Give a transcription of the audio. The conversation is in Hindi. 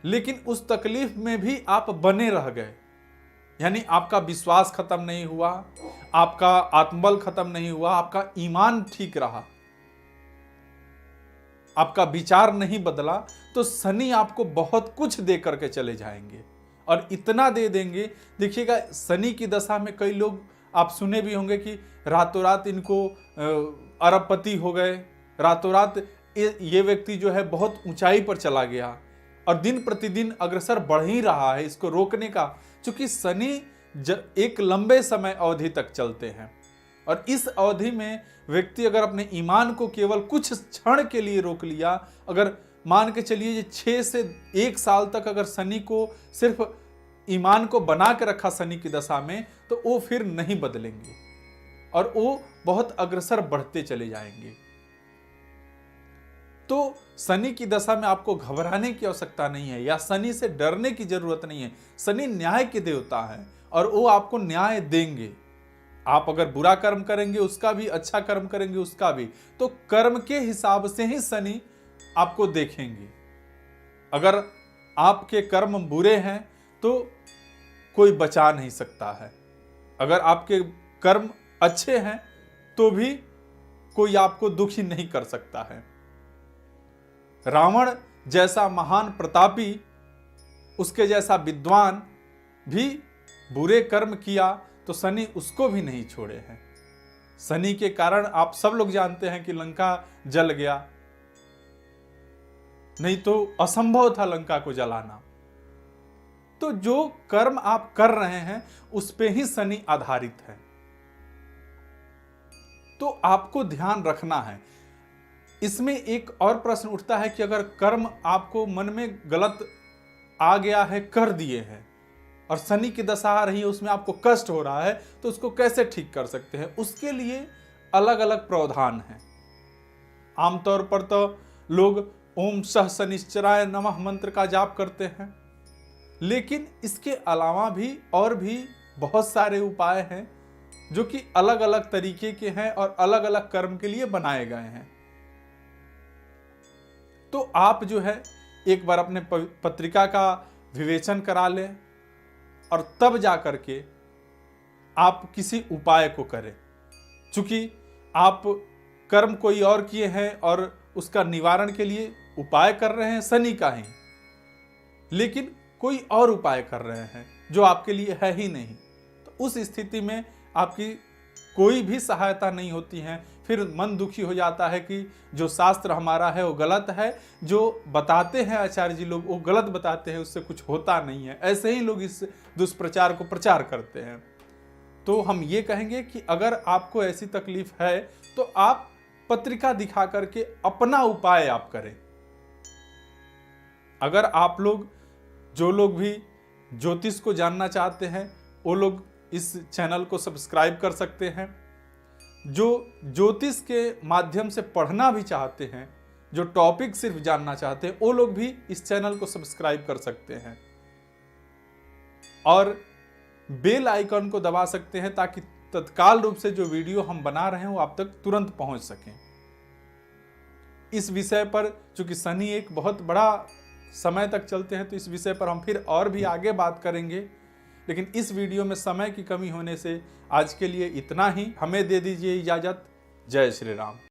लेकिन उस तकलीफ में भी आप बने रह गए, यानी आपका विश्वास खत्म नहीं हुआ, आपका आत्मबल खत्म नहीं हुआ, आपका ईमान ठीक रहा, आपका विचार नहीं बदला, तो शनि आपको बहुत कुछ दे करके चले जाएंगे। और इतना दे देंगे, देखिएगा शनि की दशा में कई लोग आप सुने भी होंगे कि रातों रात इनको अरबपति हो गए, रातों रात ये व्यक्ति जो है बहुत ऊंचाई पर चला गया और दिन प्रतिदिन अग्रसर बढ़ ही रहा है। इसको रोकने का, क्योंकि शनि एक लंबे अवधि अवधि तक चलते हैं और इस अवधि में व्यक्ति अगर अपने ईमान को केवल कुछ क्षण के लिए रोक लिया, अगर मान के चलिए 6 से 1 साल तक अगर शनि को सिर्फ ईमान को बना के रखा शनि की दशा में, तो वो फिर नहीं बदलेंगे और वो बहुत अग्रसर बढ़ते चले जाएंगे। तो शनि की दशा में आपको घबराने की आवश्यकता नहीं है या शनि से डरने की जरूरत नहीं है। शनि न्याय के देवता है और वो आपको न्याय देंगे। आप अगर बुरा कर्म करेंगे उसका भी, अच्छा कर्म करेंगे उसका भी, तो कर्म के हिसाब से ही शनि आपको देखेंगे। अगर आपके कर्म बुरे हैं तो कोई बचा नहीं सकता है, अगर आपके कर्म अच्छे हैं तो भी कोई आपको दुखी नहीं कर सकता है। रावण जैसा महान प्रतापी, उसके जैसा विद्वान भी बुरे कर्म किया तो शनि उसको भी नहीं छोड़े हैं। शनि के कारण आप सब लोग जानते हैं कि लंका जल गया, नहीं तो असंभव था लंका को जलाना। तो जो कर्म आप कर रहे हैं उस पे ही शनि आधारित है, तो आपको ध्यान रखना है। इसमें एक और प्रश्न उठता है कि अगर कर्म आपको मन में गलत आ गया है, कर दिए हैं और शनि की दशा आ रही है, उसमें आपको कष्ट हो रहा है, तो उसको कैसे ठीक कर सकते हैं? उसके लिए अलग अलग प्रावधान हैं। आमतौर पर तो लोग ओम सह शनिश्चराय नमः मंत्र का जाप करते हैं, लेकिन इसके अलावा भी और भी बहुत सारे उपाय हैं जो कि अलग अलग तरीके के हैं और अलग अलग कर्म के लिए बनाए गए हैं। तो आप जो है एक बार अपने पत्रिका का विवेचन करा लें और तब जा करके आप किसी उपाय को करें। चूंकि आप कर्म कोई और किए हैं और उसका निवारण के लिए उपाय कर रहे हैं शनि का ही, लेकिन कोई और उपाय कर रहे हैं जो आपके लिए है ही नहीं, तो उस स्थिति में आपकी कोई भी सहायता नहीं होती है। फिर मन दुखी हो जाता है कि जो शास्त्र हमारा है वो गलत है, जो बताते हैं आचार्य जी लोग वो गलत बताते हैं, उससे कुछ होता नहीं है। ऐसे ही लोग इस दुष्प्रचार को प्रचार करते हैं। तो हम ये कहेंगे कि अगर आपको ऐसी तकलीफ है तो आप पत्रिका दिखा करके अपना उपाय आप करें। अगर आप लोग, जो लोग भी ज्योतिष को जानना चाहते हैं, वो लोग इस चैनल को सब्सक्राइब कर सकते हैं। जो ज्योतिष के माध्यम से पढ़ना भी चाहते हैं, जो टॉपिक सिर्फ जानना चाहते हैं, वो लोग भी इस चैनल को सब्सक्राइब कर सकते हैं और बेल आइकन को दबा सकते हैं ताकि तत्काल रूप से जो वीडियो हम बना रहे हैं वो आप तक तुरंत पहुंच सकें। इस विषय पर, चूंकि शनि एक बहुत बड़ा समय तक चलते हैं, तो इस विषय पर हम फिर और भी आगे बात करेंगे, लेकिन इस वीडियो में समय की कमी होने से आज के लिए इतना ही। हमें दे दीजिए इजाजत। जय श्री राम।